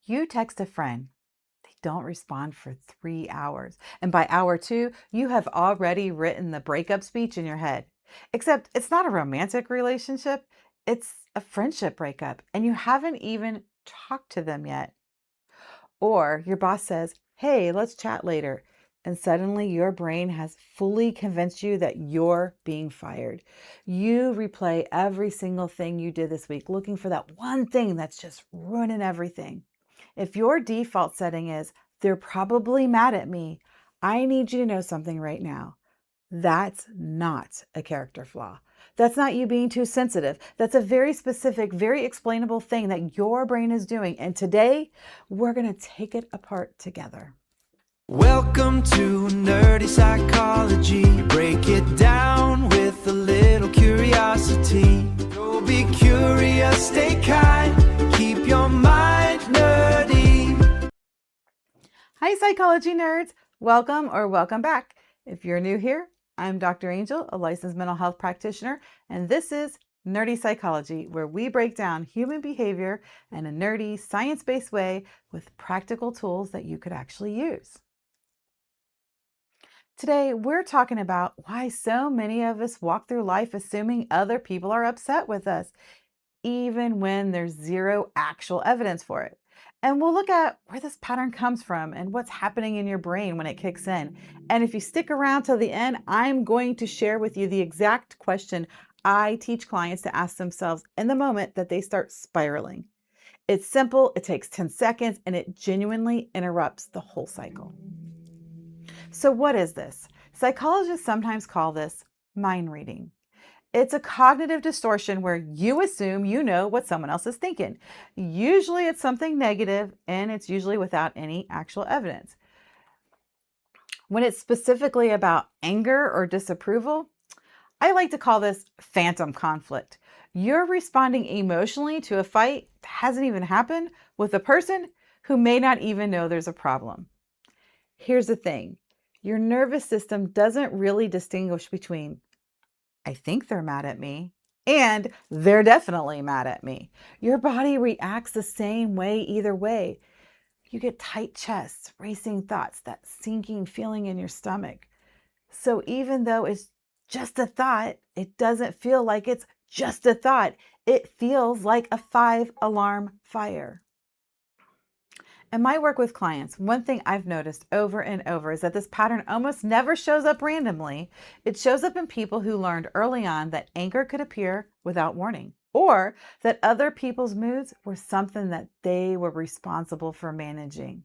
You text a friend, they don't respond for 3 hours. And by hour two, you have already written the breakup speech in your head. Except it's not a romantic relationship, it's a friendship breakup, and you haven't even talked to them yet. Or your boss says, hey, let's chat later. And suddenly your brain has fully convinced you that you're being fired. You replay every single thing you did this week, looking for that one thing that's just ruining everything. If your default setting is, they're probably mad at me, I need you to know something right now. That's not a character flaw. That's not you being too sensitive. That's a very specific, very explainable thing that your brain is doing. And today, we're going to take it apart together. Welcome to Nerdy Psychology. Break it down with a little curiosity. So be curious, stay kind, keep your mind nerdy. Hi, psychology nerds. Welcome or welcome back. If you're new here, I'm Dr. Angel, a licensed mental health practitioner, and this is Nerdy Psychology, where we break down human behavior in a nerdy, science-based way with practical tools that you could actually use. Today, we're talking about why so many of us walk through life assuming other people are upset with us, even when there's zero actual evidence for it. And we'll look at where this pattern comes from and what's happening in your brain when it kicks in. And if you stick around till the end, I'm going to share with you the exact question I teach clients to ask themselves in the moment that they start spiraling. It's simple, it takes 10 seconds, and it genuinely interrupts the whole cycle. So, what is this? Psychologists sometimes call this mind reading. It's a cognitive distortion where you assume you know what someone else is thinking. Usually it's something negative, and it's usually without any actual evidence. When it's specifically about anger or disapproval, I like to call this phantom conflict. You're responding emotionally to a fight that hasn't even happened with a person who may not even know there's a problem. Here's the thing. Your nervous system doesn't really distinguish between I think they're mad at me and they're definitely mad at me. Your body reacts the same way either way. You get tight chests, racing thoughts, that sinking feeling in your stomach. So even though it's just a thought, it doesn't feel like it's just a thought. It feels like a 5-alarm fire. In my work with clients, one thing I've noticed over and over is that this pattern almost never shows up randomly. It shows up in people who learned early on that anger could appear without warning, or that other people's moods were something that they were responsible for managing.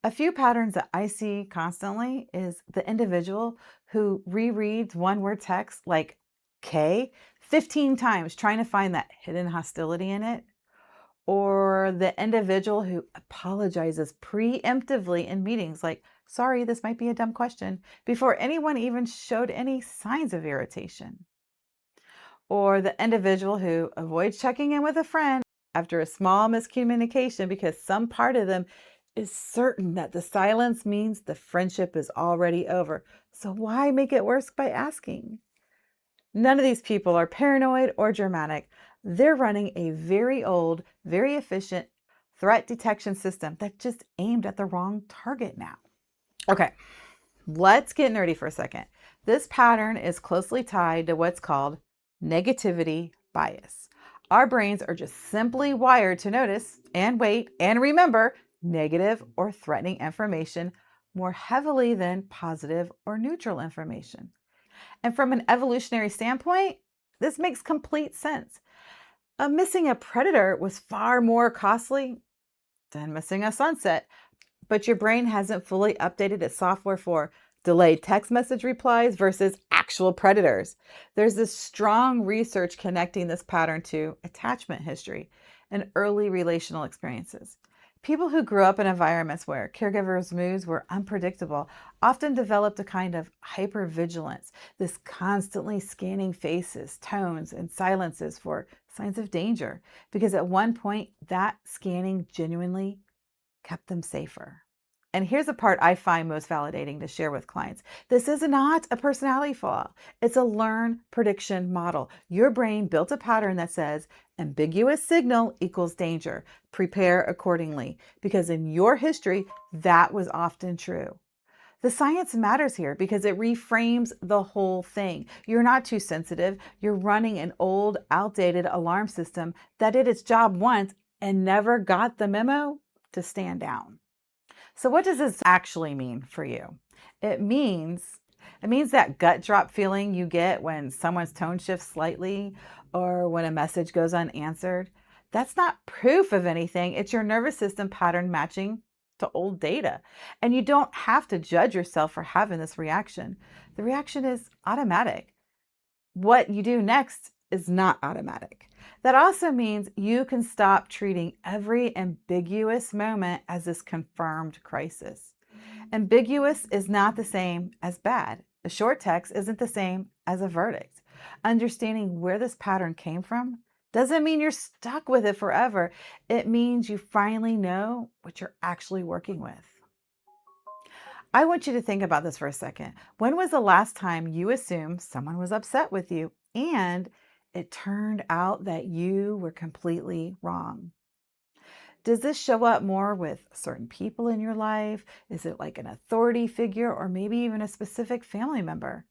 A few patterns that I see constantly is the individual who rereads one word text like K 15 times, trying to find that hidden hostility in it, or the individual who apologizes preemptively in meetings, like, sorry, this might be a dumb question, before anyone even showed any signs of irritation. Or the individual who avoids checking in with a friend after a small miscommunication because some part of them is certain that the silence means the friendship is already over. So why make it worse by asking? None of these people are paranoid or dramatic. They're running a very old, very efficient threat detection system that just aimed at the wrong target now. Okay, let's get nerdy for a second. This pattern is closely tied to what's called negativity bias. Our brains are just simply wired to notice and wait and remember negative or threatening information more heavily than positive or neutral information. And from an evolutionary standpoint, this makes complete sense. Missing a predator was far more costly than missing a sunset, but your brain hasn't fully updated its software for delayed text message replies versus actual predators. There's this strong research connecting this pattern to attachment history and early relational experiences. People who grew up in environments where caregivers' moods were unpredictable often developed a kind of hypervigilance, this constantly scanning faces, tones, and silences for signs of danger, because at one point that scanning genuinely kept them safer. And here's the part I find most validating to share with clients. This is not a personality flaw. It's a learn prediction model. Your brain built a pattern that says ambiguous signal equals danger. Prepare accordingly. Because in your history, that was often true. The science matters here because it reframes the whole thing. You're not too sensitive. You're running an old, outdated alarm system that did its job once and never got the memo to stand down. So what does this actually mean for you? It means it means that gut drop feeling you get when someone's tone shifts slightly or when a message goes unanswered. That's not proof of anything. It's your nervous system pattern matching to old data. And you don't have to judge yourself for having this reaction. The reaction is automatic. What you do next is not automatic. That also means you can stop treating every ambiguous moment as this confirmed crisis. Ambiguous is not the same as bad. A short text isn't the same as a verdict. Understanding where this pattern came from doesn't mean you're stuck with it forever. It means you finally know what you're actually working with. I want you to think about this for a second. When was the last time you assumed someone was upset with you and it turned out that you were completely wrong? Does this show up more with certain people in your life? Is it like an authority figure or maybe even a specific family member?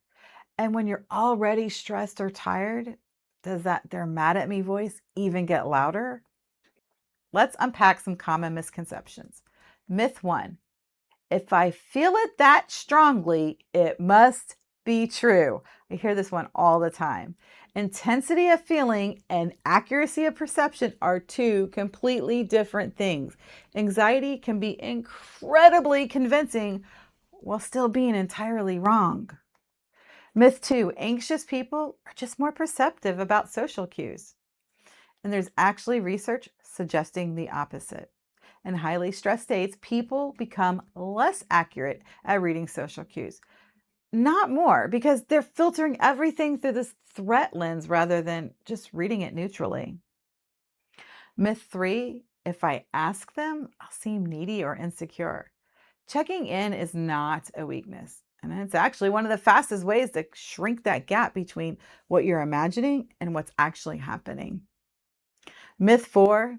And when you're already stressed or tired, does that "they're mad at me" voice even get louder? Let's unpack some common misconceptions. Myth one: if I feel it that strongly, it must be true. I hear this one all the time. Intensity of feeling and accuracy of perception are two completely different things. Anxiety can be incredibly convincing while still being entirely wrong. Myth two: anxious people are just more perceptive about social cues. And there's actually research suggesting the opposite. In highly stressed states, people become less accurate at reading social cues, not more, because they're filtering everything through this threat lens rather than just reading it neutrally. Myth three: if I ask them, I'll seem needy or insecure. Checking in is not a weakness. And it's actually one of the fastest ways to shrink that gap between what you're imagining and what's actually happening. Myth four: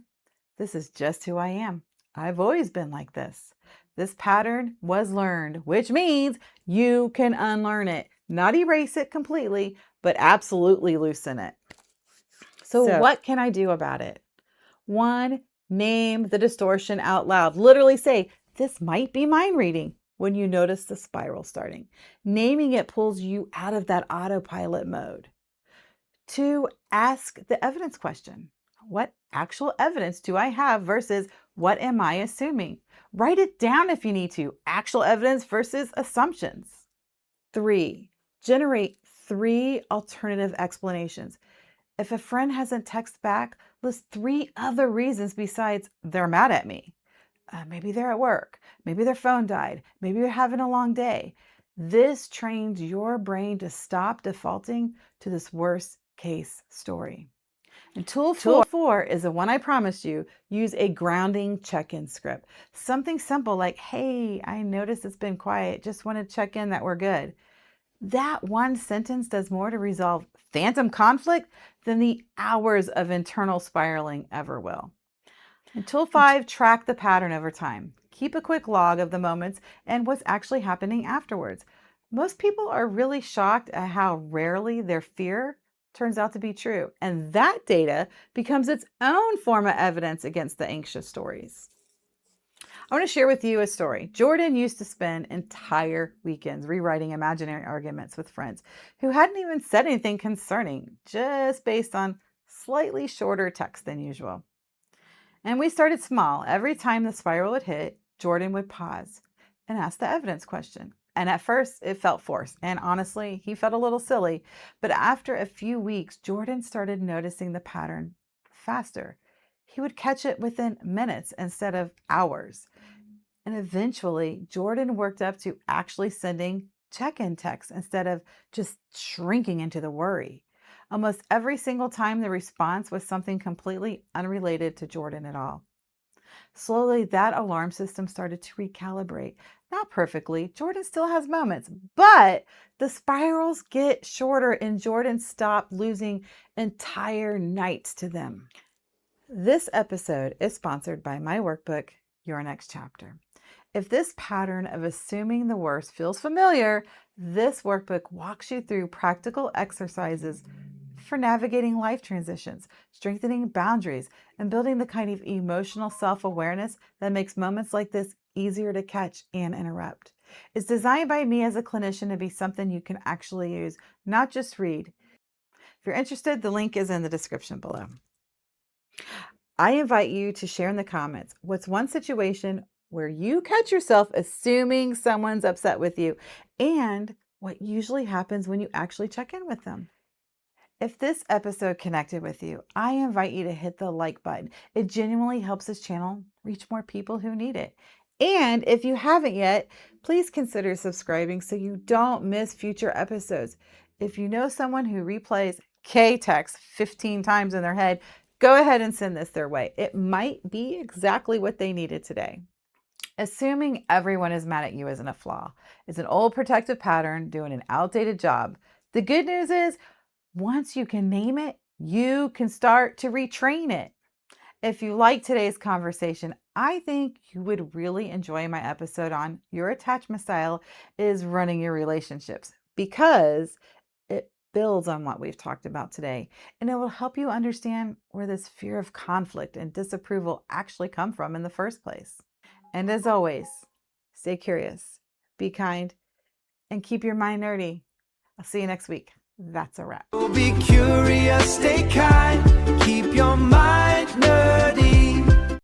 this is just who I am. I've always been like this. This pattern was learned, which means you can unlearn it, not erase it completely, but absolutely loosen it. So, what can I do about it? One, name the distortion out loud. Literally say, this might be mind reading when you notice the spiral starting. Naming it pulls you out of that autopilot mode. Two, ask the evidence question. What actual evidence do I have versus what am I assuming? Write it down if you need to. Actual evidence versus assumptions. Three, generate three alternative explanations. If a friend hasn't texted back, list three other reasons besides "they're mad at me." Maybe they're at work. Maybe their phone died. Maybe you're having a long day. This trains your brain to stop defaulting to this worst case story. And tool four is the one I promised you. Use a grounding check-in script. Something simple like, hey, I noticed it's been quiet. Just want to check in that we're good. That one sentence does more to resolve phantom conflict than the hours of internal spiraling ever will. And tool five, track the pattern over time. Keep a quick log of the moments and what's actually happening afterwards. Most people are really shocked at how rarely their fear turns out to be true. And that data becomes its own form of evidence against the anxious stories. I want to share with you a story. Jordan used to spend entire weekends rewriting imaginary arguments with friends who hadn't even said anything concerning, just based on slightly shorter text than usual. And we started small. Every time the spiral would hit, Jordan would pause and ask the evidence question. And at first, it felt forced. And honestly, he felt a little silly. But after a few weeks, Jordan started noticing the pattern faster. He would catch it within minutes instead of hours. And eventually, Jordan worked up to actually sending check-in texts instead of just shrinking into the worry. Almost every single time, the response was something completely unrelated to Jordan at all. Slowly, that alarm system started to recalibrate. Not perfectly. Jordan still has moments, but the spirals get shorter and Jordan stopped losing entire nights to them. This episode is sponsored by my workbook, Your Next Chapter. If this pattern of assuming the worst feels familiar, this workbook walks you through practical exercises for navigating life transitions, strengthening boundaries, and building the kind of emotional self awareness that makes moments like this easier to catch and interrupt. It's designed by me as a clinician to be something you can actually use, not just read. If you're interested, the link is in the description below. I invite you to share in the comments what's one situation where you catch yourself assuming someone's upset with you and what usually happens when you actually check in with them. If this episode connected with you, I invite you to hit the like button. It genuinely helps this channel reach more people who need it. And if you haven't yet, please consider subscribing so you don't miss future episodes. If you know someone who replays K-Tex 15 times in their head, go ahead and send this their way. It might be exactly what they needed today. Assuming everyone is mad at you isn't a flaw. It's an old protective pattern doing an outdated job. The good news is, once you can name it, you can start to retrain it. If you like today's conversation, I think you would really enjoy my episode on your attachment style is running your relationships because it builds on what we've talked about today and it will help you understand where this fear of conflict and disapproval actually come from in the first place. And as always, stay curious, be kind, and keep your mind nerdy. I'll see you next week. That's a wrap. Be curious, stay kind, keep your mind nerdy.